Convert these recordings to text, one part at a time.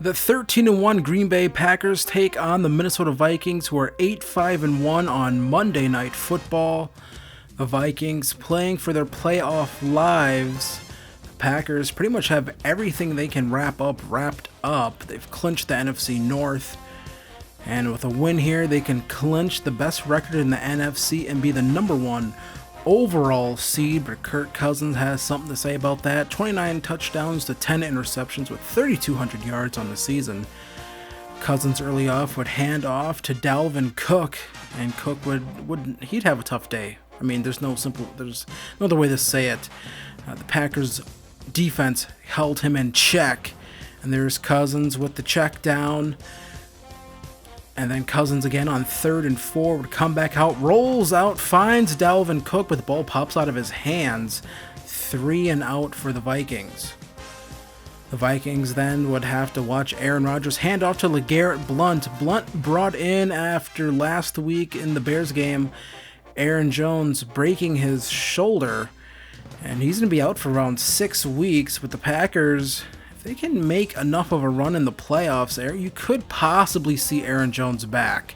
The 13-1 Green Bay Packers take on the Minnesota Vikings, who are 8-5-1 on Monday Night Football. The Vikings playing for their playoff lives. The Packers pretty much have everything they can wrapped up. They've clinched the NFC North. And with a win here, they can clinch the best record in the NFC and be the number one overall seed. But Kirk Cousins has something to say about that. 29 touchdowns to 10 interceptions with 3,200 yards on the season. Cousins early off would hand off to Dalvin Cook, and Cook he'd have a tough day. I mean, there's no other way to say it. The Packers defense held him in check, and there's Cousins with the check down. And then Cousins again on 3rd and 4 would come back out, rolls out, finds Dalvin Cook, but the ball pops out of his hands. 3 and out for the Vikings. The Vikings then would have to watch Aaron Rodgers hand off to LeGarrette Blount. Blount brought in after last week in the Bears game, Aaron Jones breaking his shoulder, and he's going to be out for around 6 weeks. With the Packers, they can make enough of a run in the playoffs there, you could possibly see Aaron Jones back.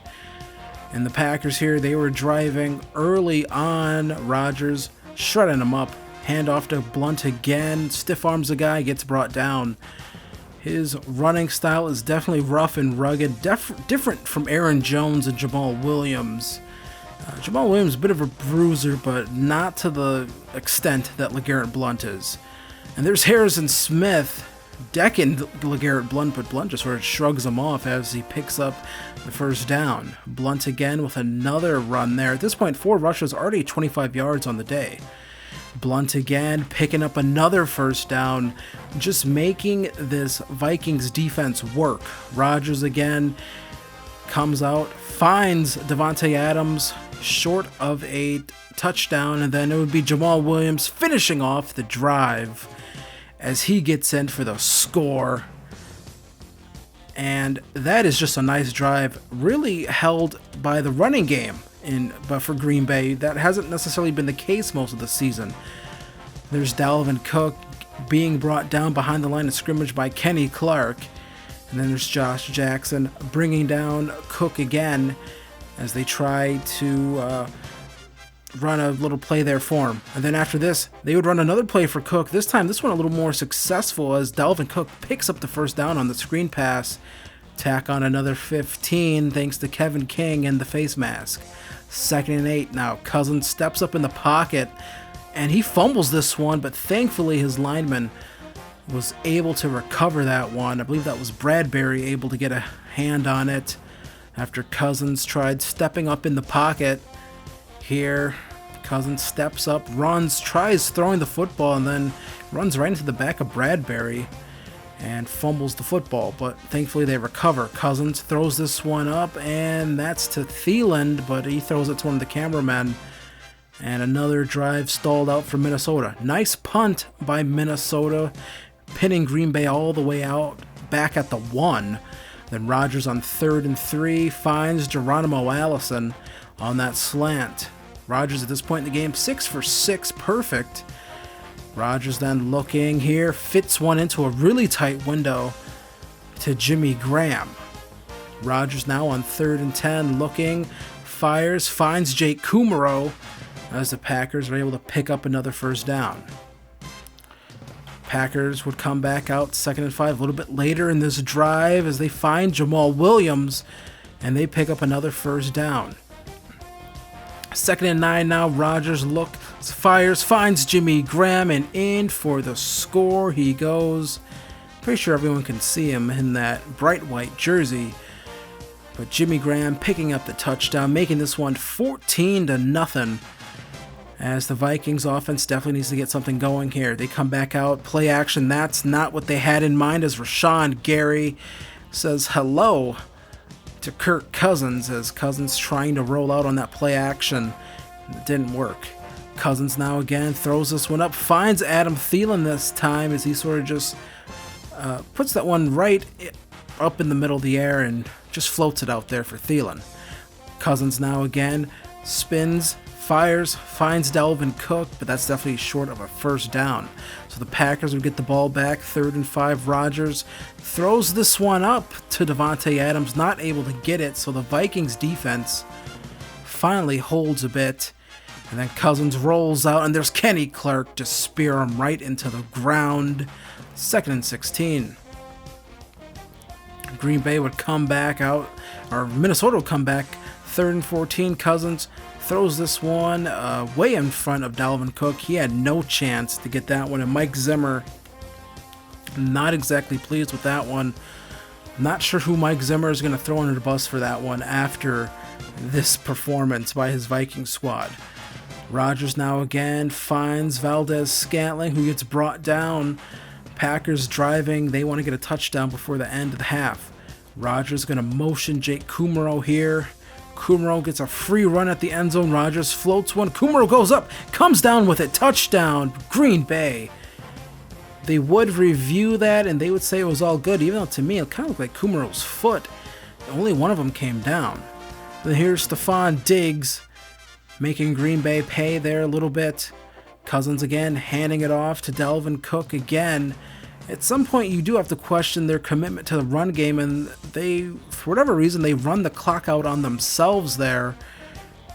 And the Packers here, they were driving early on. Rodgers shredding him up. Handoff to Blount again. Stiff arms the guy, gets brought down. His running style is definitely rough and rugged. Different from Aaron Jones and Jamal Williams. Jamal Williams, a bit of a bruiser, but not to the extent that LeGarrette Blount is. And there's Harrison Smith decking LeGarrette Blount, but Blount just sort of shrugs him off as he picks up the first down. Blount again with another run there. At this point, 4 rushes, already 25 yards on the day. Blount again, picking up another first down, just making this Vikings defense work. Rodgers again comes out, finds Devontae Adams short of a touchdown, and then it would be Jamal Williams finishing off the drive as he gets in for the score. And that is just a nice drive, really held by the running game. But for Green Bay, that hasn't necessarily been the case most of the season. There's Dalvin Cook being brought down behind the line of scrimmage by Kenny Clark. And then there's Josh Jackson bringing down Cook again as they try to run a little play there for him. And then after this, they would run another play for Cook. This time, this one a little more successful as Dalvin Cook picks up the first down on the screen pass. Tack on another 15 thanks to Kevin King and the face mask. 2nd and 8 now. Cousins steps up in the pocket, and he fumbles this one, but thankfully his lineman was able to recover that one. I believe that was Bradbury able to get a hand on it after Cousins tried stepping up in the pocket. Here, Cousins steps up, runs, tries throwing the football, and then runs right into the back of Bradbury and fumbles the football, but thankfully they recover. Cousins throws this one up, and that's to Thielen, but he throws it to one of the cameramen, and another drive stalled out for Minnesota. Nice punt by Minnesota, pinning Green Bay all the way out, back at the 1. Then Rodgers on 3rd and 3 finds Geronimo Allison on that slant. Rodgers at this point in the game, 6 for 6, perfect. Rodgers then looking here, fits one into a really tight window to Jimmy Graham. Rodgers now on 3rd and 10, looking, fires, finds Jake Kumaro as the Packers are able to pick up another first down. Packers would come back out 2nd and 5 a little bit later in this drive as they find Jamal Williams and they pick up another first down. 2nd and 9 now. Rodgers fires, finds Jimmy Graham, and in for the score he goes. Pretty sure everyone can see him in that bright white jersey. But Jimmy Graham picking up the touchdown, making this one 14-0. As the Vikings offense definitely needs to get something going here. They come back out, play action. That's not what they had in mind as Rashawn Gary says hello to Kirk Cousins as Cousins trying to roll out on that play action. It didn't work. Cousins now again throws this one up, finds Adam Thielen this time as he sort of just puts that one right up in the middle of the air and just floats it out there for Thielen. Cousins now again spins, fires, finds Dalvin Cook, but that's definitely short of a first down. So the Packers would get the ball back, 3rd and 5. Rodgers throws this one up to Davante Adams, not able to get it, so the Vikings defense finally holds a bit. And then Cousins rolls out, and there's Kenny Clark to spear him right into the ground. 2nd and 16. Green Bay would come back out, or Minnesota would come back, 3rd and 14. Cousins throws this one way in front of Dalvin Cook. He had no chance to get that one, and Mike Zimmer not exactly pleased with that one. Not sure who Mike Zimmer is going to throw under the bus for that one after this performance by his Viking squad. Rodgers now again finds Valdez-Scantling, who gets brought down. Packers driving. They want to get a touchdown before the end of the half. Rodgers going to motion Jake Kumerow here. Kumerow gets a free run at the end zone. Rodgers floats one. Kumerow goes up, comes down with it. Touchdown, Green Bay. They would review that, and they would say it was all good, even though to me it kind of looked like Kumerow's foot. Only one of them came down. Then here's Stephon Diggs, making Green Bay pay there a little bit. Cousins again, handing it off to Dalvin Cook again. At some point, you do have to question their commitment to the run game, and they, for whatever reason, they run the clock out on themselves there,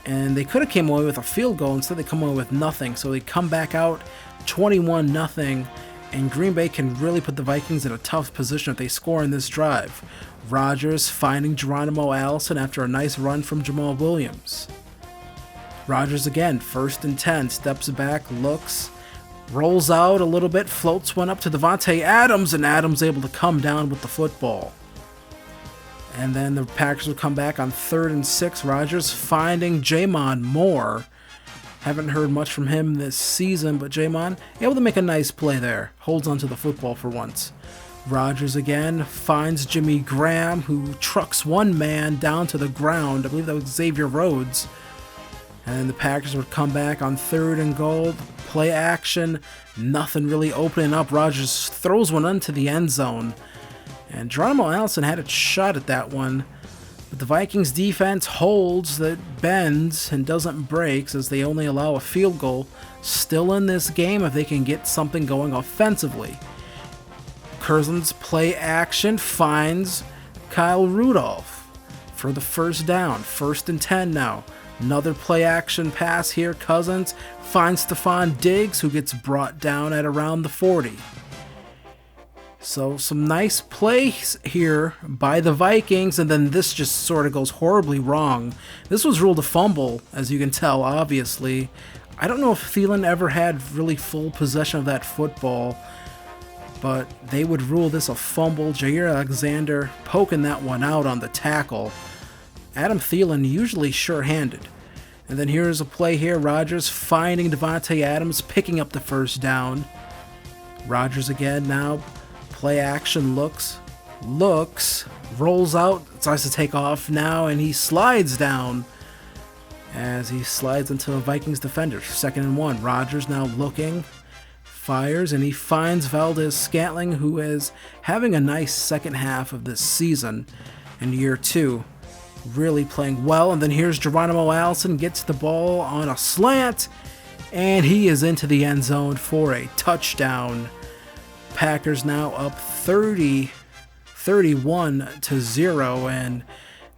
and they could have came away with a field goal. Instead, they come away with nothing, so they come back out 21-0, and Green Bay can really put the Vikings in a tough position if they score in this drive. Rodgers finding Geronimo Allison after a nice run from Jamal Williams. Rodgers again, 1st and 10, steps back, looks, rolls out a little bit, floats one up to Davante Adams, and Adams able to come down with the football. And then the Packers will come back on 3rd and 6. Rodgers finding Jamon Moore. Haven't heard much from him this season, but Jamon able to make a nice play there. Holds onto the football for once. Rodgers again finds Jimmy Graham, who trucks one man down to the ground. I believe that was Xavier Rhodes. And then the Packers would come back on 3rd and goal. Play action. Nothing really opening up. Rodgers throws one into the end zone. And Geronimo Allison had a shot at that one. But the Vikings defense holds, that bends and doesn't break, as they only allow a field goal. Still in this game if they can get something going offensively. Cousins play action finds Kyle Rudolph for the first down. 1st and 10 now. Another play action pass here. Cousins finds Stephon Diggs, who gets brought down at around the 40. So some nice plays here by the Vikings, and then this just sort of goes horribly wrong. This was ruled a fumble, as you can tell, obviously. I don't know if Thielen ever had really full possession of that football, but they would rule this a fumble. Jair Alexander poking that one out on the tackle. Adam Thielen usually sure-handed. And then here's a play here. Rodgers finding Davante Adams, picking up the first down. Rodgers again now. Play action, looks, rolls out, tries to take off now, and he slides down as he slides into a Vikings defender. 2nd and 1. Rodgers now looking, fires, and he finds Valdez-Scantling, who is having a nice second half of this season in year 2. Really playing well. And then here's Geronimo Allison, gets the ball on a slant, and he is into the end zone for a touchdown. Packers now up 31-0, and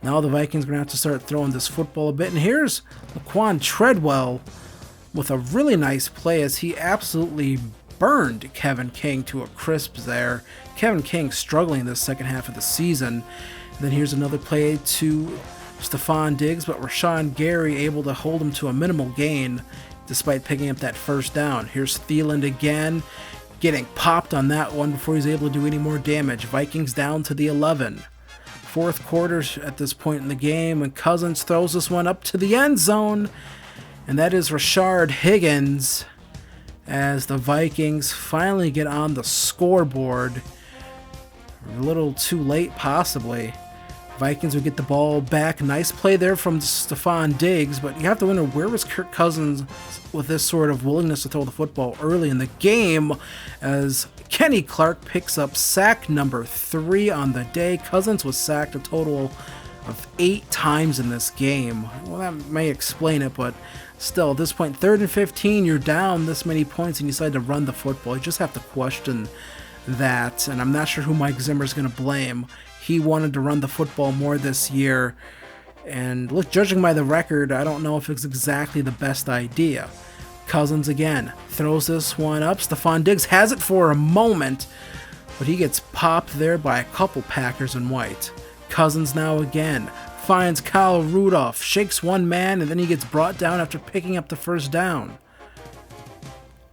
now the Vikings are going to have to start throwing this football a bit. And here's Laquan Treadwell with a really nice play as he absolutely burned Kevin King to a crisp there. Kevin King struggling this second half of the season. And then here's another play to Stephon Diggs, but Rashawn Gary able to hold him to a minimal gain despite picking up that first down. Here's Thielen again, getting popped on that one before he's able to do any more damage. Vikings down to the 11. 4th quarter at this point in the game, and Cousins throws this one up to the end zone, and that is Rashard Higgins as the Vikings finally get on the scoreboard. A little too late, possibly. Vikings would get the ball back. Nice play there from Stephon Diggs, but you have to wonder, where was Kirk Cousins with this sort of willingness to throw the football early in the game, as Kenny Clark picks up sack number 3 on the day. Cousins was sacked a total of 8 times in this game. Well, that may explain it, but still, at this point, 3rd and 15, you're down this many points and you decide to run the football. You just have to question that, and I'm not sure who Mike Zimmer's going to blame. He wanted to run the football more this year, and look, judging by the record, I don't know if it's exactly the best idea. Cousins again throws this one up. Stephon Diggs has it for a moment, but he gets popped there by a couple Packers in white. Cousins now again finds Kyle Rudolph, shakes one man, and then he gets brought down after picking up the first down.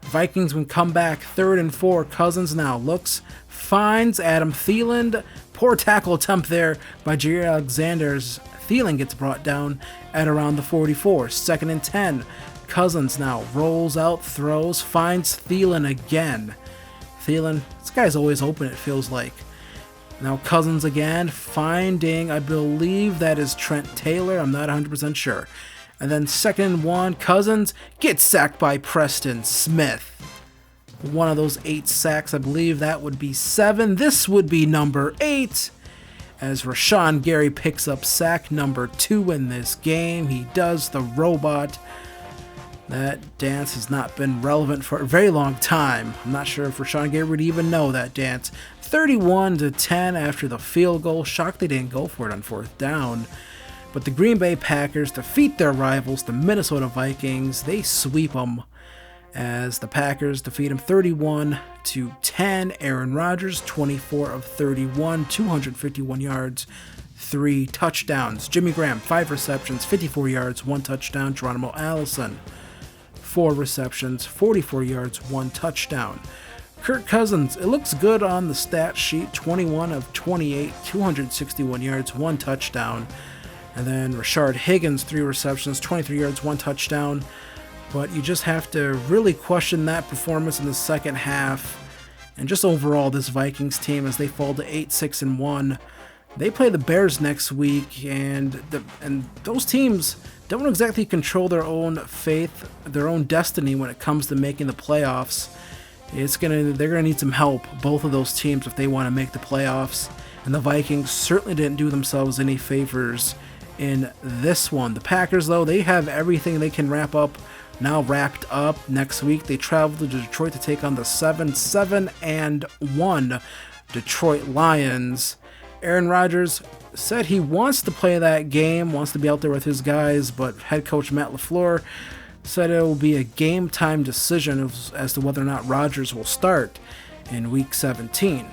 Vikings would come back 3rd and 4. Cousins now looks, finds Adam Thielen. Poor tackle attempt there by Jair Alexander's. Thielen gets brought down at around the 44. 2nd and 10. Cousins now rolls out, throws, finds Thielen again. Thielen, this guy's always open, it feels like. Now Cousins again, finding, I believe that is Trent Taylor, I'm not 100% sure. And then 2nd and 1, Cousins gets sacked by Preston Smith. One of those 8 sacks, I believe that would be 7. This would be number 8. As Rashawn Gary picks up sack number 2 in this game. He does the robot. That dance has not been relevant for a very long time. I'm not sure if Rashawn Gary would even know that dance. 31-10 after the field goal. Shocked they didn't go for it on 4th down. But the Green Bay Packers defeat their rivals, the Minnesota Vikings. They sweep them as the Packers defeat them 31-10. Aaron Rodgers, 24 of 31, 251 yards, 3 touchdowns. Jimmy Graham, 5 receptions, 54 yards, 1 touchdown. Geronimo Allison, 4 receptions, 44 yards, 1 touchdown. Kirk Cousins, it looks good on the stat sheet, 21 of 28, 261 yards, 1 touchdown. And then Rashard Higgins, 3 receptions, 23 yards, 1 touchdown. But you just have to really question that performance in the second half. And just overall, this Vikings team, as they fall to 8-6-1. They play the Bears next week, and those teams don't exactly control their own fate, their own destiny when it comes to making the playoffs. They're gonna need some help, both of those teams, if they want to make the playoffs. And the Vikings certainly didn't do themselves any favors in this one. The Packers, though, they have everything they can wrapped up. Next week, they travel to Detroit to take on the 7-1 Detroit Lions. Aaron Rodgers said he wants to play that game, wants to be out there with his guys, but head coach Matt LaFleur said it will be a game time decision as to whether or not Rodgers will start in Week 17.